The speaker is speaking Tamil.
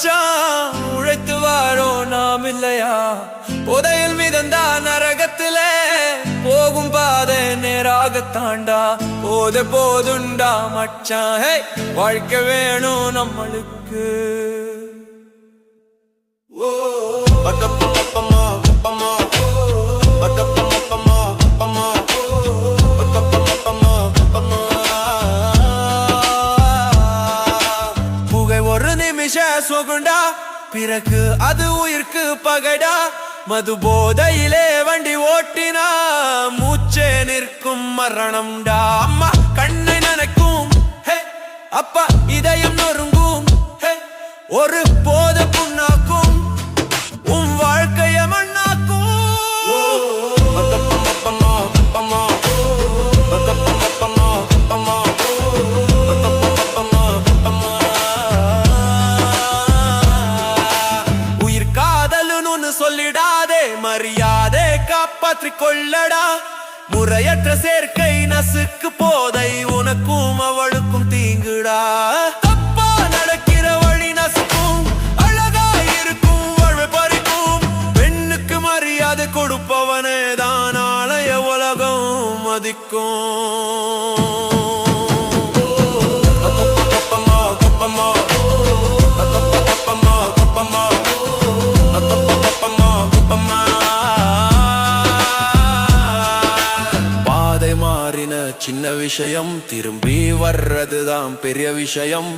மச்சான் உழைத்து வாரோ நாம் இல்லையா புதையல் மிதந்தா நரகத்திலே போகும் பாதை நேராக தாண்டா போத போதுண்டா மச்சான் வாழ்க்கை வேணும் நம்மளுக்கு சோகுண்டா பிறகு அது உயிர்க்கு பகடா மது போதையிலே வண்டி ஓட்டினா மூச்சே நிற்கும் மரணம்டா அம்மா கண்ணை நனைக்கும் அப்பா இதயம் நொறுங்கும் ஒரு போத புண்ணாக்கும் உன் வாழ்க்கைய மண்ணாக்கும் சொல்லிடாதே மரியாதை காப்பாற்றிக் கொள்ளடா முறையற்ற சேர்க்கை நசுக்கு போதை உனக்கும் அவளுக்கும் தீங்குடா தப்பா நடக்கிற வழி நசுக்கும் அழகா இருக்கும் வாழ்வை பறிக்கும் பெண்ணுக்கு மரியாதை கொடுப்பவனே தான் நாளைய உலகம் மதிக்கும் சின்ன விஷயம் திரும்பி வர்றதுதான் பெரிய விஷயம்